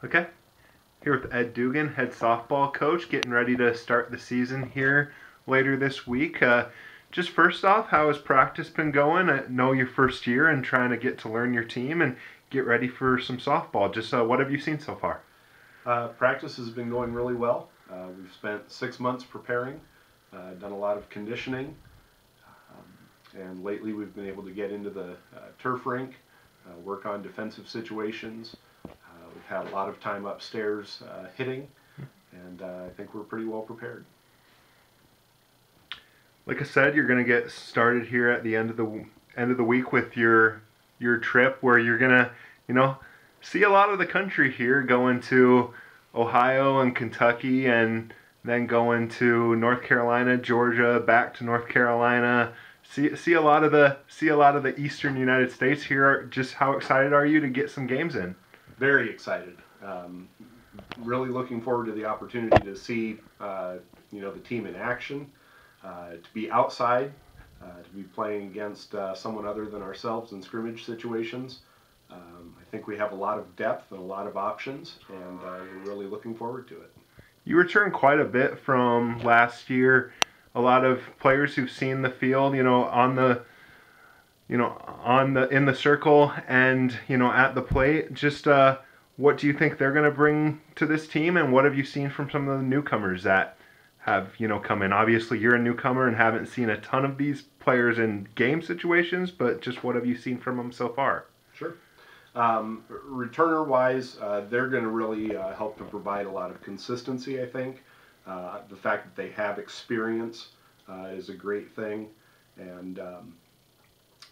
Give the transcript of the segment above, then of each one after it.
Okay. Here with Ed Deugan, head softball coach, getting ready to start the season here later this week. Just first off, how has practice been going? I know your first year and trying to get to learn your team and get ready for some softball. Just what have you seen so far? Practice has been going really well. We've spent 6 months preparing, done a lot of conditioning, and lately we've been able to get into the turf rink, work on defensive situations. We've had a lot of time upstairs hitting, and I think we're pretty well prepared. Like I said, you're going to get started here at the end of the week with your trip, where you're going to, see a lot of the country here, going to Ohio and Kentucky, and then going to North Carolina, Georgia, back to North Carolina. See a lot of the eastern United States here. Just how excited are you to get some games in? Very excited. Really looking forward to the opportunity to see the team in action, to be outside, to be playing against someone other than ourselves in scrimmage situations. I think we have a lot of depth and a lot of options, and we're really looking forward to it. You returned quite a bit from last year. A lot of players who've seen the field, in the circle and at the plate. Just what do you think they're going to bring to this team, and what have you seen from some of the newcomers that have come in? Obviously, you're a newcomer and haven't seen a ton of these players in game situations, but just what have you seen from them so far? Sure. Returner-wise, they're going to really help to provide a lot of consistency, I think. The fact that they have experience is a great thing, and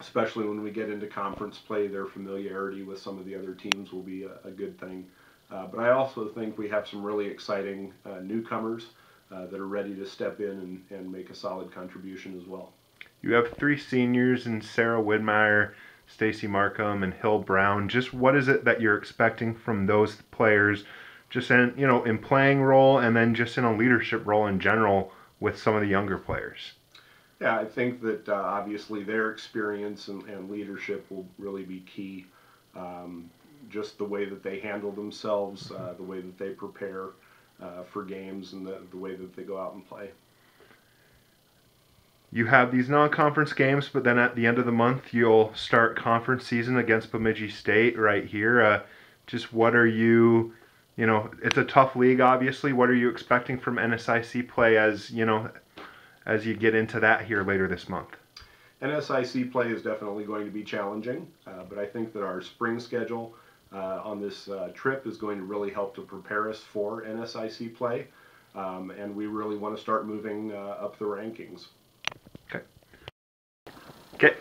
especially when we get into conference play, their familiarity with some of the other teams will be a good thing. But I also think we have some really exciting newcomers that are ready to step in and make a solid contribution as well. You have 3 seniors in Sara, Wiedmaier, Stacey, Marcum, and Hill Brown. Just what is it that you're expecting from those players, just in playing role, and then just in a leadership role in general with some of the younger players? Yeah, I think that obviously their experience and leadership will really be key. Just the way that they handle themselves, the way that they prepare for games, and the way that they go out and play. You have these non-conference games, but then at the end of the month, you'll start conference season against Bemidji State right here. Just what are you, it's a tough league, obviously. What are you expecting from NSIC play as you get into that here later this month? NSIC play is definitely going to be challenging, but I think that our spring schedule on this trip is going to really help to prepare us for NSIC play, and we really want to start moving up the rankings. Okay,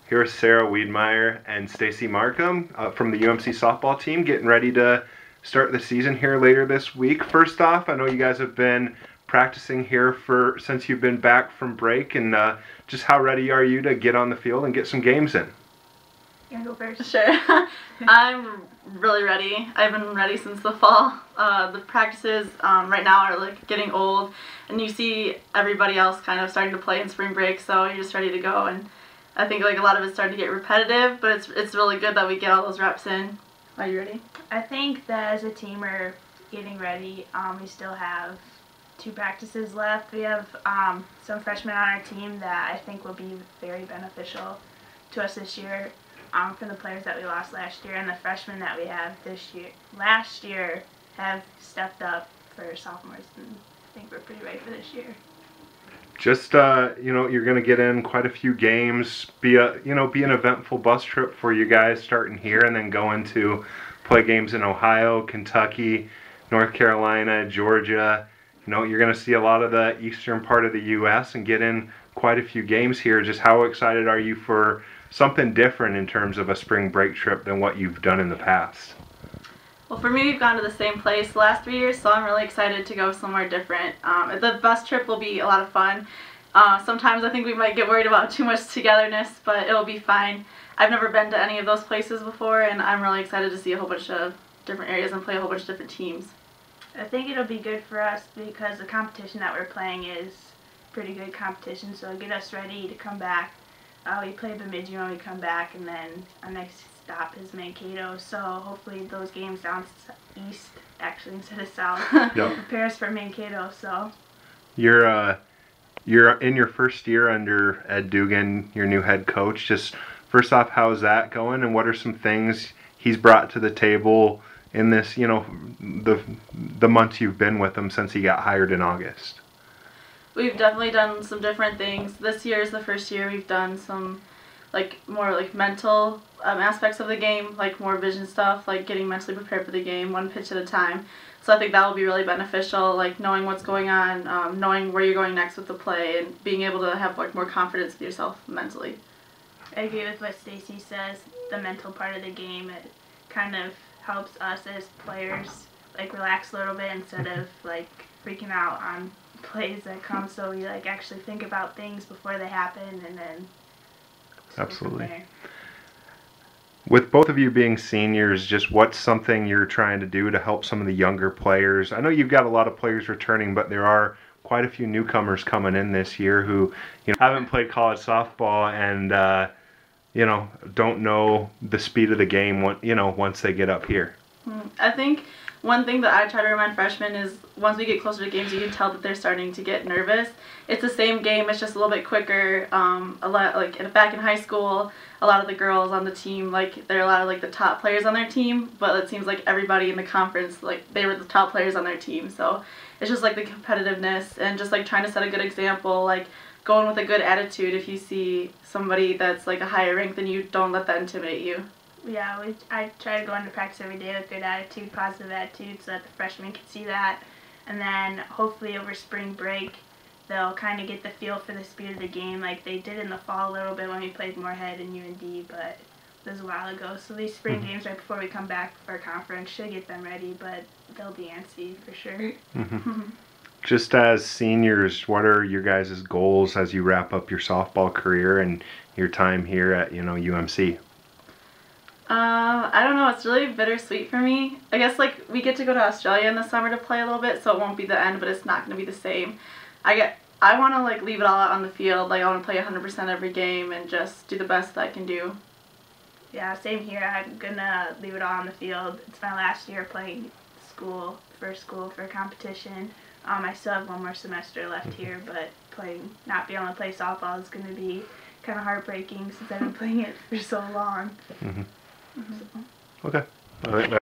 here's Sara Wiedmaier and Stacey Marcum from the UMC softball team, getting ready to start the season here later this week. First off, I know you guys have been practicing here since you've been back from break, and just how ready are you to get on the field and get some games in? You want to go first? Sure. I'm really ready. I've been ready since the fall. The practices right now are getting old, and you see everybody else kind of starting to play in spring break, so you're just ready to go. And I think a lot of it's starting to get repetitive, but it's really good that we get all those reps in. Are you ready? I think that as a team we're getting ready. We still have 2 practices left. We have some freshmen on our team that I think will be very beneficial to us this year. From the players that we lost last year, and the freshmen that we have last year have stepped up for sophomores, and I think we're pretty ready for this year. Just you're going to get in quite a few games. Be an eventful bus trip for you guys starting here, and then going to play games in Ohio, Kentucky, North Carolina, Georgia. You're going to see a lot of the eastern part of the U.S. and get in quite a few games here. Just how excited are you for something different in terms of a spring break trip than what you've done in the past? Well, for me, we've gone to the same place the last 3 years, so I'm really excited to go somewhere different. The bus trip will be a lot of fun. Sometimes I think we might get worried about too much togetherness, but it'll be fine. I've never been to any of those places before, and I'm really excited to see a whole bunch of different areas and play a whole bunch of different teams. I think it'll be good for us because the competition that we're playing is pretty good competition, so it'll get us ready to come back. We play Bemidji when we come back, and then our next stop his Mankato. So hopefully those games down east, actually instead of south, Yep. prepare us for Mankato. So You're in your first year under Ed Deugan, your new head coach. Just first off, how's that going, and what are some things he's brought to the table in this, the months you've been with him since he got hired in August? We've definitely done some different things. This year is the first year we've done some more mental aspects of the game, like more vision stuff, like getting mentally prepared for the game, one pitch at a time. So I think that will be really beneficial, like knowing what's going on, knowing where you're going next with the play, and being able to have more confidence with yourself mentally. I agree with what Stacey says. The mental part of the game, it kind of helps us as players relax a little bit instead of freaking out on plays that come. So we actually think about things before they happen, and then absolutely. With both of you being seniors, just what's something you're trying to do to help some of the younger players? I know you've got a lot of players returning, but there are quite a few newcomers coming in this year who haven't played college softball and don't know the speed of the game once they get up here. I think one thing that I try to remind freshmen is once we get closer to games, you can tell that they're starting to get nervous. It's the same game, it's just a little bit quicker. A lot back in high school, a lot of the girls on the team, there are a lot of the top players on their team, but it seems like everybody in the conference, they were the top players on their team. So it's just the competitiveness and just trying to set a good example, going with a good attitude. If you see somebody that's a higher rank than you, don't let that intimidate you. Yeah, I try to go into practice every day with good attitude, positive attitude, so that the freshmen can see that. And then hopefully over spring break, they'll kind of get the feel for the speed of the game like they did in the fall a little bit when we played Moorhead and UND, but it was a while ago. So these spring games right before we come back for our conference should get them ready, but they'll be antsy for sure. Just as seniors, what are your guys' goals as you wrap up your softball career and your time here at UMC? I don't know. It's really bittersweet for me. I guess we get to go to Australia in the summer to play a little bit, so it won't be the end, but it's not going to be the same. I want to leave it all out on the field. I want to play 100% every game and just do the best that I can do. Yeah, same here. I'm gonna leave it all on the field. It's my last year playing school for competition. I still have one more semester left here, but not being able to play softball is going to be kind of heartbreaking since I've been playing it for so long. Okay. All right.